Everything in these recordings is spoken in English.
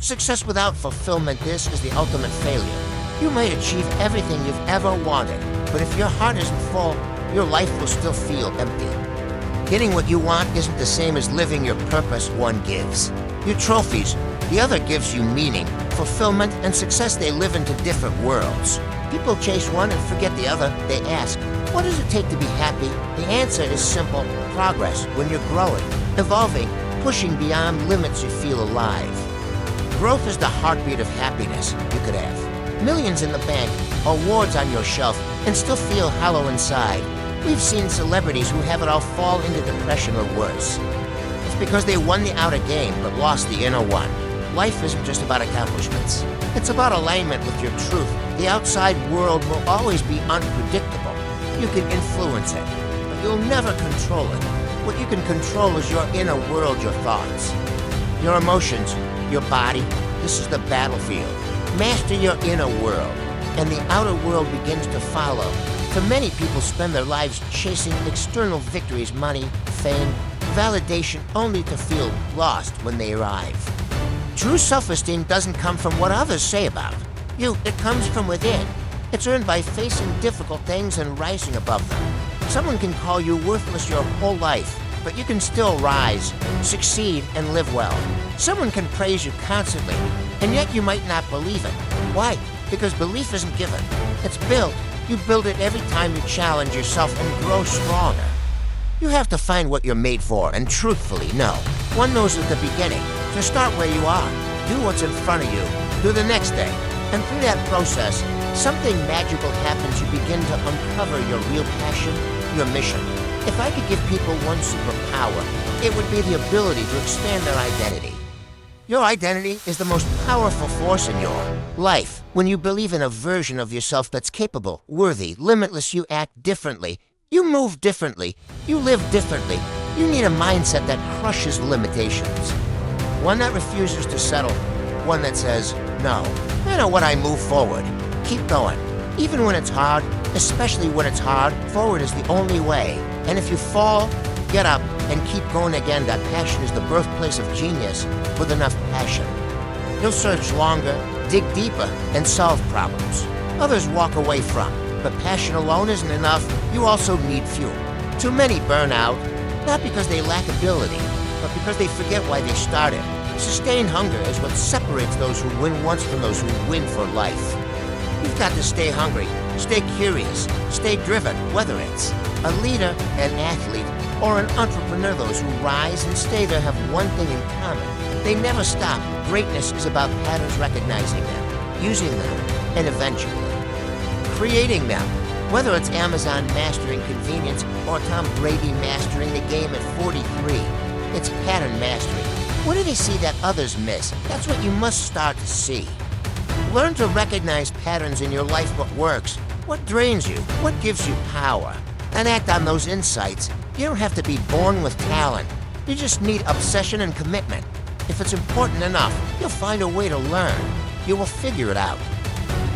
Success without fulfillment, this is the ultimate failure. You may achieve everything you've ever wanted, but if your heart isn't full, your life will still feel empty. Getting what you want isn't the same as living your purpose one gives. Your trophies, the other gives you meaning, fulfillment, and success. They live into different worlds. People chase one and forget the other. They ask, what does it take to be happy? The answer is simple: progress. When you're growing, evolving, pushing beyond limits, you feel alive. Growth is the heartbeat of happiness. You could have millions in the bank, awards on your shelf, and still feel hollow inside. We've seen celebrities who have it all fall into depression or worse. It's because they won the outer game but lost the inner one. Life isn't just about accomplishments. It's about alignment with your truth. The outside world will always be unpredictable. You can influence it, but you'll never control it. What you can control is your inner world, your thoughts, your emotions, your body. This is the battlefield. Master your inner world, and the outer world begins to follow. For many people spend their lives chasing external victories, money, fame, validation, only to feel lost when they arrive. True self-esteem doesn't come from what others say about you. It comes from within. It's earned by facing difficult things and rising above them. Someone can call you worthless your whole life, but you can still rise, succeed, and live well. Someone can praise you constantly, and yet you might not believe it. Why? Because belief isn't given. It's built. You build it every time you challenge yourself and grow stronger. You have to find what you're made for and truthfully know. One knows at the beginning. To start where you are, do what's in front of you, do the next thing, and through that process, something magical happens. You begin to uncover your real passion, your mission. If I could give people one superpower, it would be the ability to expand their identity. Your identity is the most powerful force in your life. When you believe in a version of yourself that's capable, worthy, limitless, you act differently, you move differently, you live differently. You need a mindset that crushes limitations. One that refuses to settle. One that says, no, I know what I move forward. Keep going. Even when it's hard, especially when it's hard, forward is the only way. And if you fall, get up and keep going again. That passion is the birthplace of genius. With enough passion, you'll search longer, dig deeper, and solve problems others walk away from. But passion alone isn't enough. You also need fuel. Too many burn out, not because they lack ability, but because they forget why they started. Sustained hunger is what separates those who win once from those who win for life. You've got to stay hungry, stay curious, stay driven, whether it's a leader, an athlete, or an entrepreneur. Those who rise and stay there have one thing in common. They never stop. Greatness is about patterns, recognizing them, using them, and eventually creating them. Whether it's Amazon mastering convenience or Tom Brady mastering the game at 43, it's pattern mastery. What do they see that others miss? That's what you must start to see. Learn to recognize patterns in your life. What works, what drains you, what gives you power, and act on those insights. You don't have to be born with talent. You just need obsession and commitment. If it's important enough, you'll find a way to learn. You will figure it out.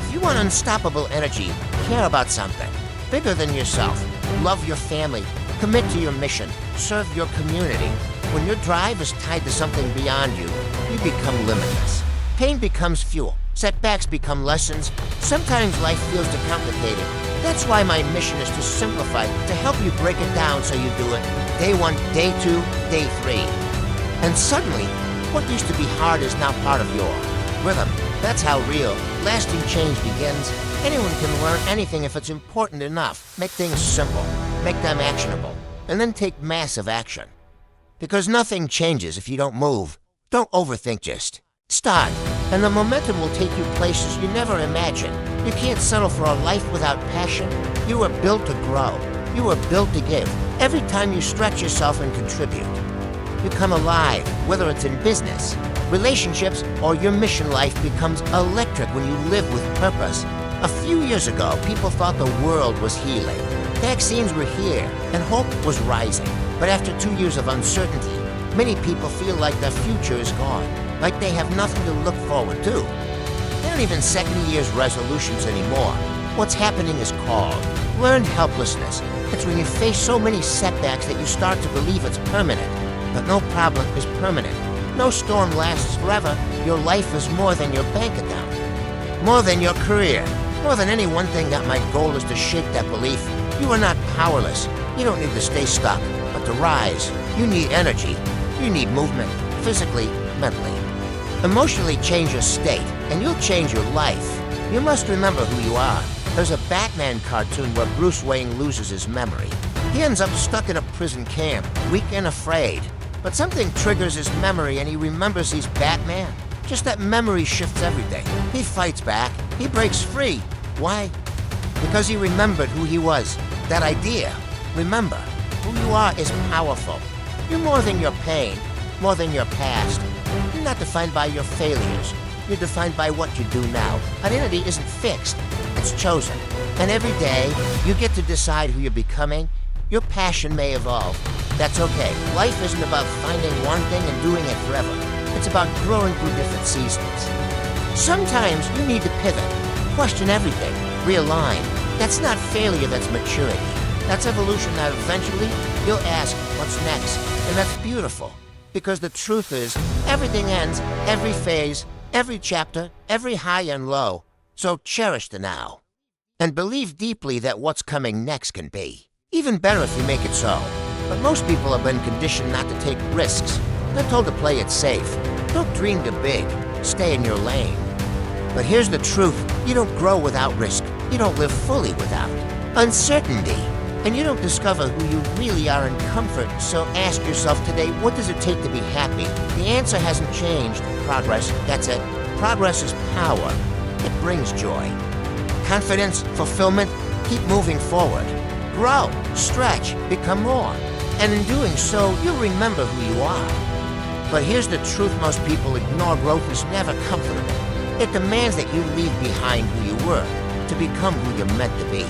If you want unstoppable energy, care about something bigger than yourself, love your family, commit to your mission, serve your community. When your drive is tied to something beyond you, you become limitless. Pain becomes fuel. Setbacks become lessons. Sometimes life feels too complicated. That's why my mission is to simplify, to help you break it down so you do it day 1, day 2, day 3. And suddenly, what used to be hard is now part of your rhythm. That's how real, lasting change begins. Anyone can learn anything if it's important enough. Make things simple, make them actionable, and then take massive action. Because nothing changes if you don't move. Don't overthink, just start. And the momentum will take you places you never imagined. You can't settle for a life without passion. You were built to grow. You were built to give. Every time you stretch yourself and contribute, you come alive, whether it's in business, relationships, or your mission. Life becomes electric when you live with purpose. A few years ago, people thought the world was healing. Vaccines were here, and hope was rising. But after 2 years of uncertainty, many people feel like their future is gone, like they have nothing to look forward to. They don't even set New Year's resolutions anymore. What's happening is called learned helplessness. It's when you face so many setbacks that you start to believe it's permanent. But no problem is permanent. No storm lasts forever. Your life is more than your bank account, more than your career, more than any one thing that my goal is to shake that belief. You are not powerless. You don't need to stay stuck, but to rise. You need energy. You need movement, physically, mentally. Emotionally change your state, and you'll change your life. You must remember who you are. There's a Batman cartoon where Bruce Wayne loses his memory. He ends up stuck in a prison camp, weak and afraid. But something triggers his memory and he remembers he's Batman. Just that memory shifts everything. He fights back. He breaks free. Why? Because he remembered who he was. That idea. Remember, who you are is powerful. You're more than your pain, more than your past. You're not defined by your failures. You're defined by what you do now. Identity isn't fixed. It's chosen. And every day, you get to decide who you're becoming. Your passion may evolve. That's okay. Life isn't about finding one thing and doing it forever. It's about growing through different seasons. Sometimes you need to pivot, question everything, realign. That's not failure, that's maturity. That's evolution that eventually you'll ask, what's next? And that's beautiful. Because the truth is, everything ends, every phase, every chapter, every high and low. So cherish the now. And believe deeply that what's coming next can be. Even better if you make it so. But most people have been conditioned not to take risks. They're told to play it safe. Don't dream too big. Stay in your lane. But here's the truth. You don't grow without risk. You don't live fully without uncertainty. And you don't discover who you really are in comfort. So ask yourself today, what does it take to be happy? The answer hasn't changed. Progress, that's it. Progress is power. It brings joy. Confidence, fulfillment, keep moving forward. Grow, stretch, become more. And in doing so, you'll remember who you are. But here's the truth, most people ignore. Growth is never comfortable. It demands that you leave behind who you were to become who you're meant to be.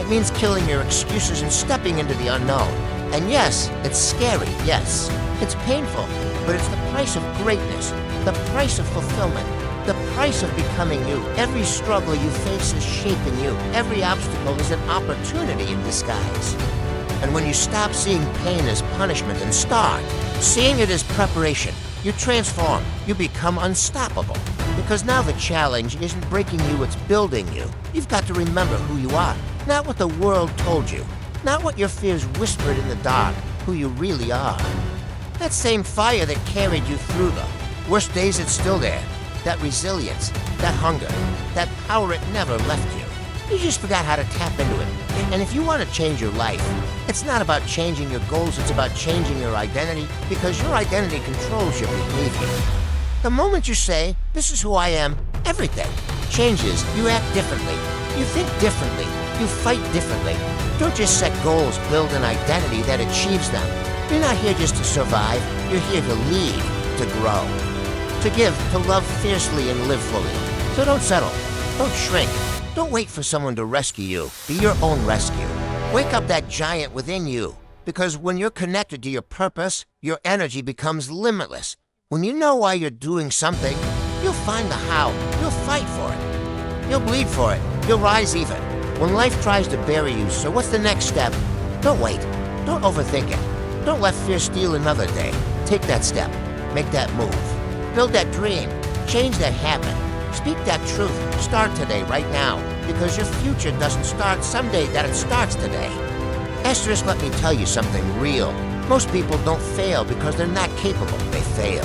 It means killing your excuses and stepping into the unknown. And yes, it's scary, yes. It's painful, but it's the price of greatness, the price of fulfillment, the price of becoming you. Every struggle you face is shaping you. Every obstacle is an opportunity in disguise. And when you stop seeing pain as punishment and start seeing it as preparation, you transform. You become unstoppable. Because now the challenge isn't breaking you, it's building you. You've got to remember who you are. Not what the world told you. Not what your fears whispered in the dark. Who you really are. That same fire that carried you through the worst days, it's still there. That resilience, that hunger, that power, it never left you. You just forgot how to tap into it. And if you want to change your life, it's not about changing your goals, it's about changing your identity, because your identity controls your behavior. The moment you say, this is who I am, everything changes. You act differently. You think differently. You fight differently. Don't just set goals, build an identity that achieves them. You're not here just to survive. You're here to lead, to grow, to give, to love fiercely and live fully. So don't settle. Don't shrink. Don't wait for someone to rescue you. Be your own rescue. Wake up that giant within you. Because when you're connected to your purpose, your energy becomes limitless. When you know why you're doing something, you'll find the how. You'll fight for it. You'll bleed for it. You'll rise even. When life tries to bury you, so what's the next step? Don't wait. Don't overthink it. Don't let fear steal another day. Take that step. Make that move. Build that dream. Change that habit. Speak that truth. Start today, right now. Because your future doesn't start someday, that it starts today. Asterisk, let me tell you something real. Most people don't fail because they're not capable. They fail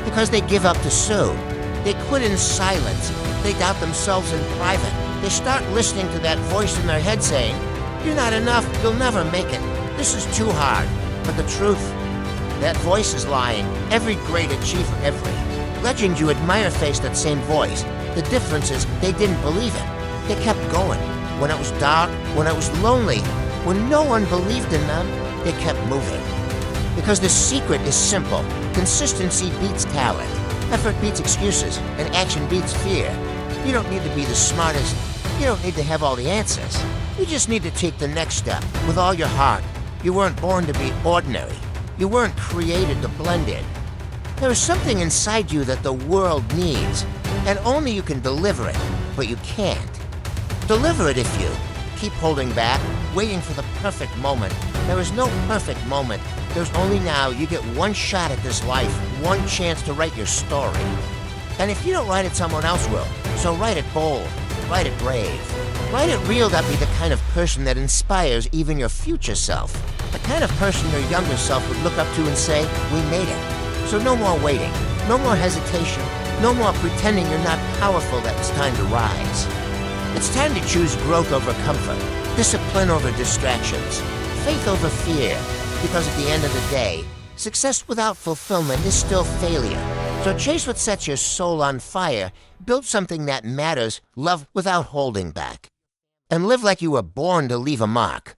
because they give up too soon. They quit in silence. They doubt themselves in private. They start listening to that voice in their head saying, you're not enough, you'll never make it. This is too hard. But the truth, that voice is lying. Every great achiever, every legend you admire faced that same voice. The difference is they didn't believe it. They kept going. When it was dark, when it was lonely, when no one believed in them, they kept moving. Because the secret is simple. Consistency beats talent. Effort beats excuses. And action beats fear. You don't need to be the smartest. You don't need to have all the answers. You just need to take the next step with all your heart. You weren't born to be ordinary. You weren't created to blend in. There is something inside you that the world needs, and only you can deliver it, but you can't. Deliver it if you keep holding back, waiting for the perfect moment. There is no perfect moment. There's only now. You get one shot at this life, one chance to write your story. And if you don't write it, someone else will. So write it bold, write it brave. Write it real that be the kind of person that inspires even your future self. The kind of person your younger self would look up to and say, we made it. So no more waiting, no more hesitation, no more pretending you're not powerful that it's time to rise. It's time to choose growth over comfort, discipline over distractions, faith over fear, because at the end of the day, success without fulfillment is still failure. So chase what sets your soul on fire, build something that matters, love without holding back. And live like you were born to leave a mark.